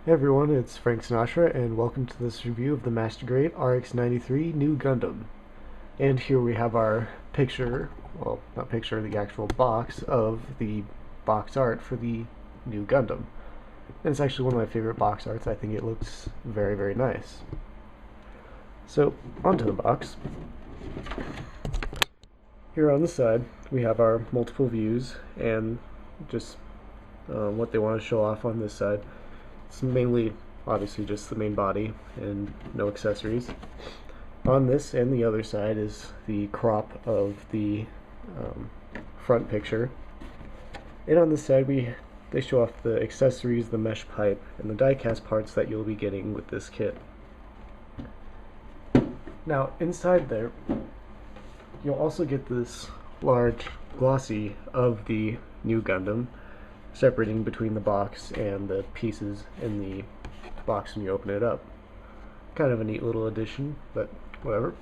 Hey everyone, it's Frank Sinatra, and welcome to this review of the Master Grade RX-93 New Gundam. And here we have our picture, well, not picture, the actual box of the box art for the new Gundam. And it's actually one of my favorite box arts. I think it looks very, very nice. So, onto the box. Here on the side, we have our multiple views and just what they want to show off on this side. It's mainly, obviously, just the main body and no accessories. On this and the other side is the crop of the front picture. And on this side, they show off the accessories, the mesh pipe, and the die-cast parts that you'll be getting with this kit. Now, inside there, you'll also get this large glossy of the new Gundam, separating between the box and the pieces in the box when you open it up. Kind of a neat little addition, but whatever.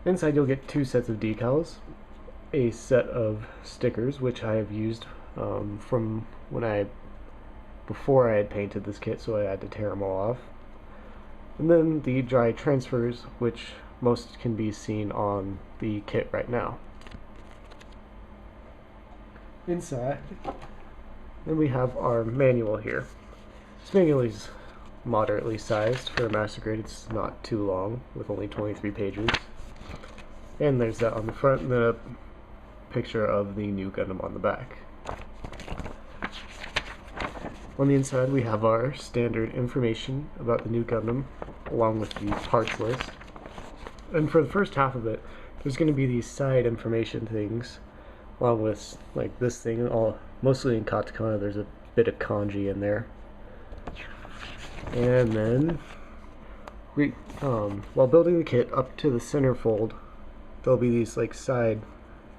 Inside you'll get two sets of decals, a set of stickers, which I have used from before I had painted this kit, so I had to tear them all off. And then the dry transfers, which most can be seen on the kit right now. Inside, then we have our manual here. This manual is moderately sized for a Master Grade. It's not too long, with only 23 pages. And there's that on the front, and then a picture of the new Gundam on the back. On the inside, we have our standard information about the new Gundam, along with the parts list. And for the first half of it, there's going to be these side information things, along with like this thing, mostly in katakana. There's a bit of kanji in there. And then while building the kit up to the center fold, there'll be these like side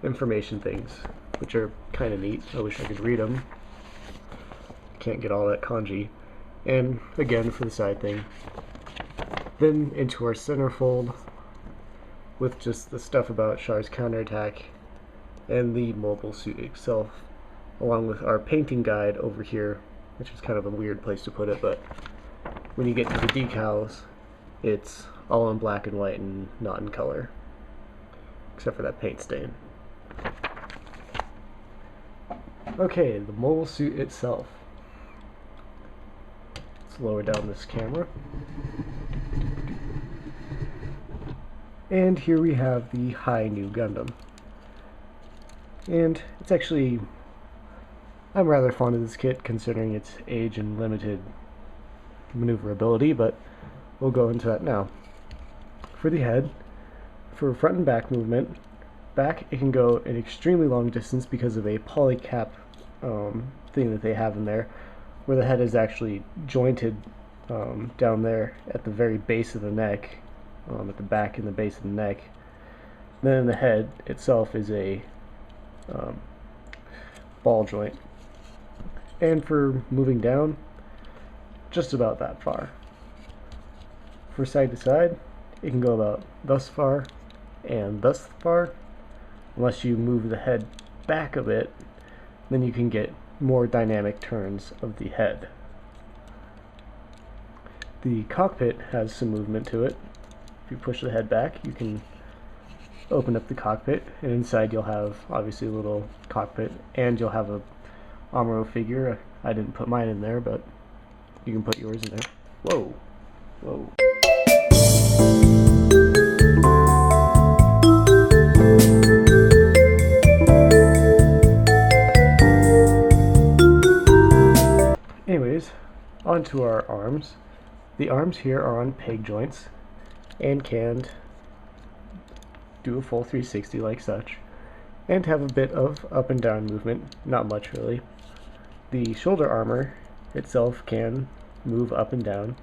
information things, which are kind of neat. I wish I could read them. Can't get all that kanji. And again, for the side thing. Then into our center fold with just the stuff about Char's counterattack and the mobile suit itself, along with our painting guide over here, which is kind of a weird place to put it, but when you get to the decals, it's all in black and white and not in color, except for that paint stain. Okay, the mobile suit itself. Let's lower down this camera. And here we have the High New Gundam. And it's actually, I'm rather fond of this kit considering its age and limited maneuverability, but we'll go into that now. For the head, for front and back movement, back it can go an extremely long distance because of a polycap thing that they have in there, where the head is actually jointed down there at the very base of the neck, at the back and the base of the neck. Then the head itself is a ball joint. And for moving down, just about that far. For side to side, it can go about thus far and thus far. Unless you move the head back a bit, then you can get more dynamic turns of the head. The cockpit has some movement to it. If you push the head back, you can open up the cockpit, and inside you'll have obviously a little cockpit, and you'll have a Amuro figure. I didn't put mine in there, but you can put yours in there. Whoa! Whoa. Anyways, onto our arms. The arms here are on peg joints and can do a full 360 like such, and have a bit of up and down movement, not much really. The shoulder armor itself can move up and down.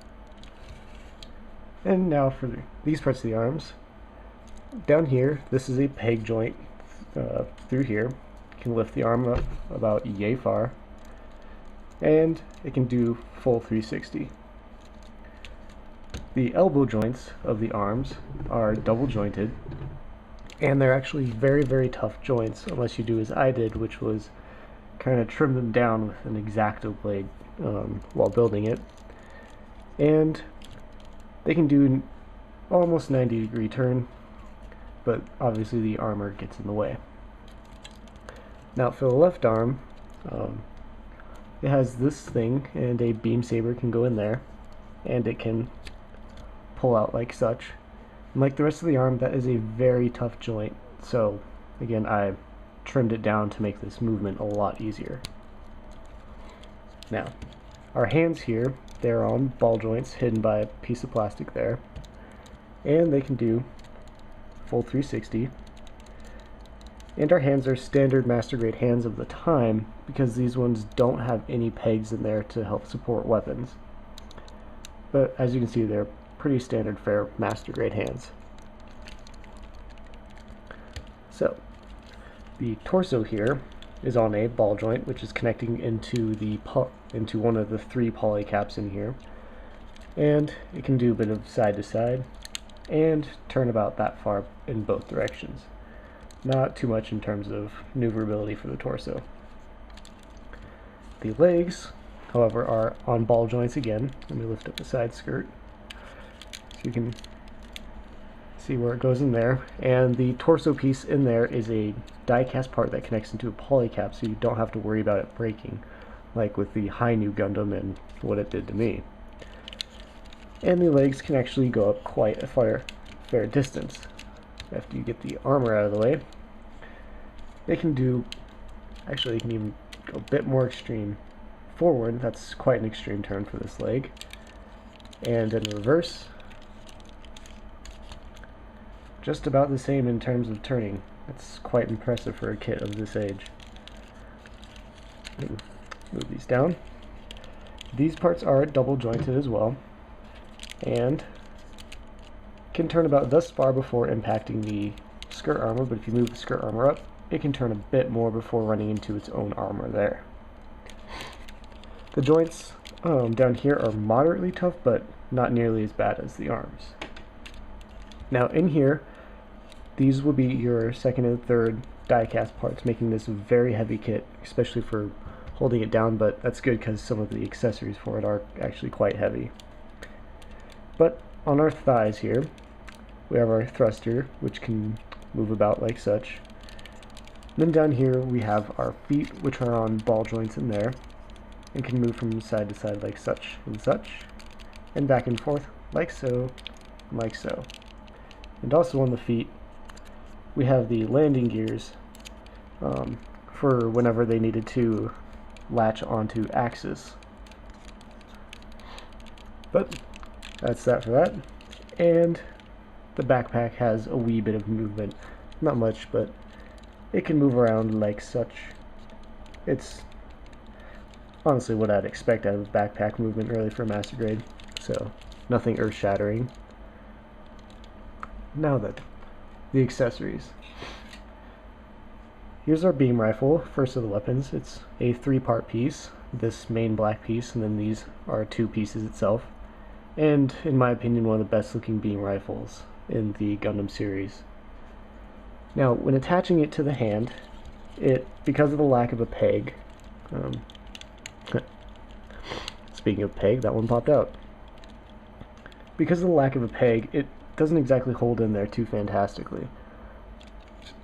And now for these parts of the arms. Down here, this is a peg joint through here. You can lift the arm up about yay far, and it can do full 360. The elbow joints of the arms are double jointed, and they're actually very, very tough joints, unless you do as I did, which was kind of trim them down with an X-Acto blade while building it. And they can do almost 90-degree turn, but obviously the armor gets in the way. Now for the left arm, it has this thing, and a beam saber can go in there, and it can pull out like such. And like the rest of the arm, that is a very tough joint, so again, I trimmed it down to make this movement a lot easier. Now, our hands here, they're on ball joints hidden by a piece of plastic there, and they can do full 360. And our hands are standard master grade hands of the time because these ones don't have any pegs in there to help support weapons. But as you can see, they're pretty standard fare master grade hands. So, the torso here is on a ball joint, which is connecting into one of the 3 poly caps in here, and it can do a bit of side to side and turn about that far in both directions. Not too much in terms of maneuverability for the torso. The legs, however, are on ball joints again. Let me lift up the side skirt so you can see where it goes in there. And the torso piece in there is a die-cast part that connects into a polycap, so you don't have to worry about it breaking, like with the high new Gundam and what it did to me. And the legs can actually go up quite a fair distance. After you get the armor out of the way, they can do, actually, you can even go a bit more extreme forward. That's quite an extreme turn for this leg. And in reverse, just about the same in terms of turning. That's quite impressive for a kit of this age. Move these down. These parts are double jointed as well, and can turn about thus far before impacting the skirt armor, but if you move the skirt armor up, it can turn a bit more before running into its own armor there. The joints down here are moderately tough, but not nearly as bad as the arms. Now in here, these will be your second and third die-cast parts, making this a very heavy kit, especially for holding it down, but that's good because some of the accessories for it are actually quite heavy. But on our thighs here, we have our thruster, which can move about like such. Then down here we have our feet, which are on ball joints in there, and can move from side to side like such and such, and back and forth like so, and like so. And also on the feet, we have the landing gears for whenever they needed to latch onto axis. But that's that for that. And the backpack has a wee bit of movement. Not much, but it can move around like such. It's honestly what I'd expect out of a backpack movement really for master grade, so nothing earth-shattering. Now then, the accessories. Here's our beam rifle, first of the weapons. It's a 3-part piece, this main black piece, and then these are 2 pieces itself. And in my opinion, one of the best looking beam rifles in the Gundam series. Now, when attaching it to the hand, because of the lack of a peg, speaking of peg, that one popped out. Because of the lack of a peg, it doesn't exactly hold in there too fantastically.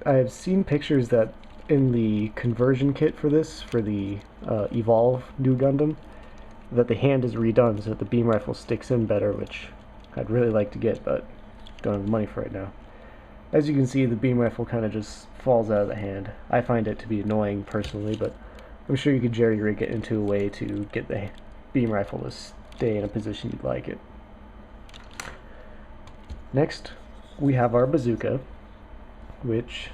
I've seen pictures that in the conversion kit for this, for the Evolve new Gundam, that the hand is redone so that the beam rifle sticks in better, which I'd really like to get, but don't have the money for it now. As you can see, the beam rifle kind of just falls out of the hand. I find it to be annoying personally, but I'm sure you could jerry-rig it into a way to get the beam rifle to stay in a position you'd like it. Next, we have our bazooka, which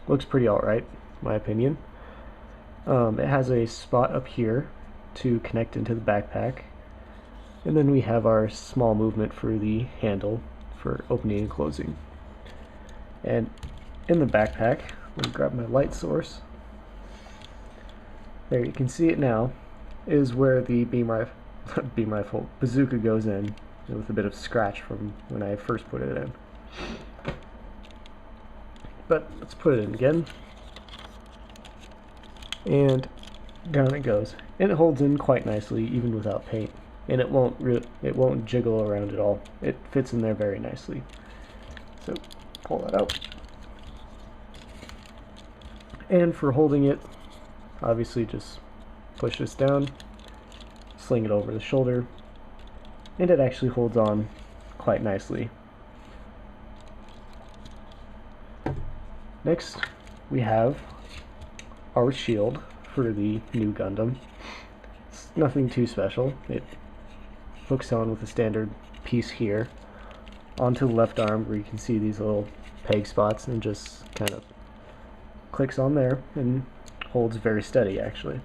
looks pretty alright, in my opinion. It has a spot up here to connect into the backpack, and then we have our small movement for the handle for opening and closing. And in the backpack, let me grab my light source. There, you can see it now, is where the beam rifle bazooka goes in, with a bit of scratch from when I first put it in. But let's put it in again. and down it goes. And it holds in quite nicely even without paint. And it won't jiggle around at all. It fits in there very nicely. So pull that out. And for holding it, obviously just push this down, sling it over the shoulder, and it actually holds on quite nicely. Next, we have our shield for the new Gundam. It's nothing too special. It hooks on with a standard piece here onto the left arm where you can see these little peg spots, and just kind of clicks on there and holds very steady actually.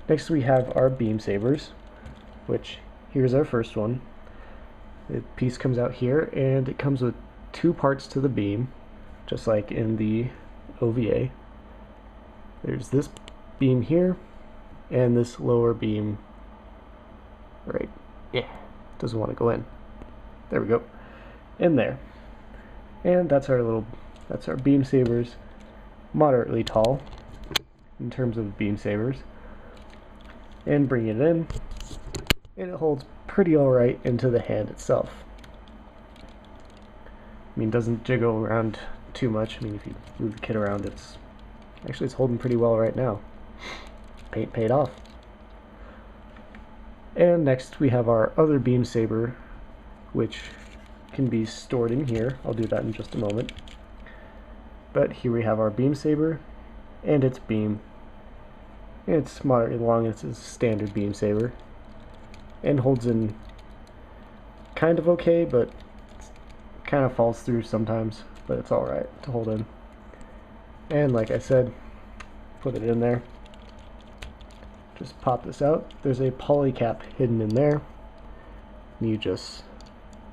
Next we have our beam sabers, which here's our first one. The piece comes out here and it comes with two parts to the beam, just like in the OVA. There's this beam here and this lower beam right, doesn't want to go in. There we go. In there. And that's our beam sabers. Moderately tall in terms of beam sabers. And bring it in, and it holds pretty alright into the hand itself. I mean, it doesn't jiggle around too much. I mean, if you move the kit around, it's holding pretty well right now. Paint paid off. And next we have our other beam saber, which can be stored in here. I'll do that in just a moment. But here we have our beam saber and its beam. It's moderately long. It's a standard beam saber and holds in kind of okay, but kind of falls through sometimes, but it's alright to hold in. And like I said, put it in there. Just pop this out. There's a poly cap hidden in there. You just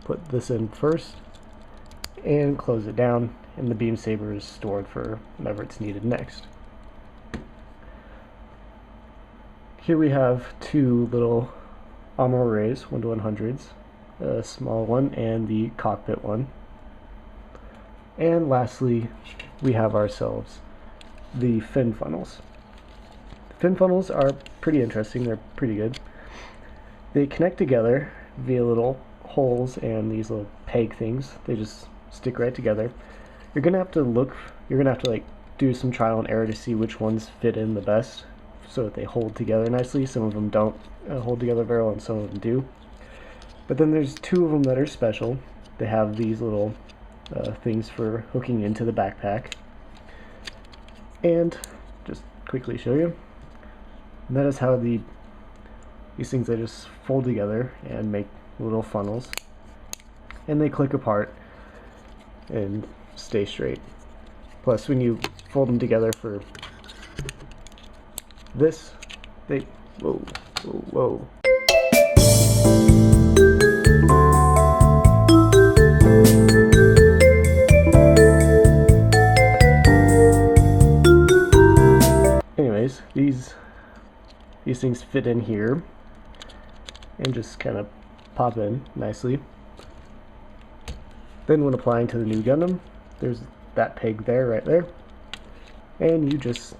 put this in first and close it down, and the beam saber is stored for whenever it's needed next. Here we have two little armor arrays, 1:100s, a small one and the cockpit one. And lastly, we have ourselves the fin funnels. The fin funnels are pretty interesting. They're pretty good. They connect together via little holes and these little peg things. They just stick right together. You're gonna have to like do some trial and error to see which ones fit in the best, so that they hold together nicely. Some of them don't hold together very well, and some of them do. But then there's two of them that are special. They have these little things for hooking into the backpack. And just quickly show you. And that is how these things, they just fold together and make little funnels. And they click apart and stay straight. Plus, when you fold them together for this, whoa. Anyways, these things fit in here and just kind of pop in nicely. Then when applying to the new Gundam, there's that peg there, right there, and you just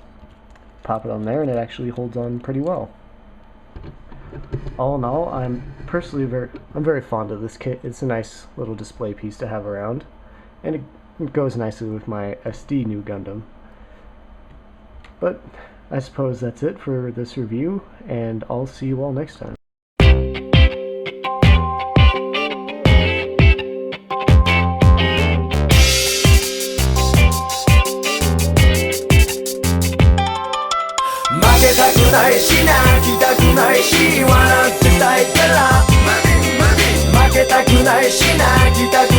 pop it on there and it actually holds on pretty well. All in all, I'm very fond of this kit. It's a nice little display piece to have around, and it goes nicely with my SD new Gundam. But I suppose that's it for this review, and I'll see you all next time. 負けたくないし泣きたくないし笑ってたいから負けたくないし泣きたく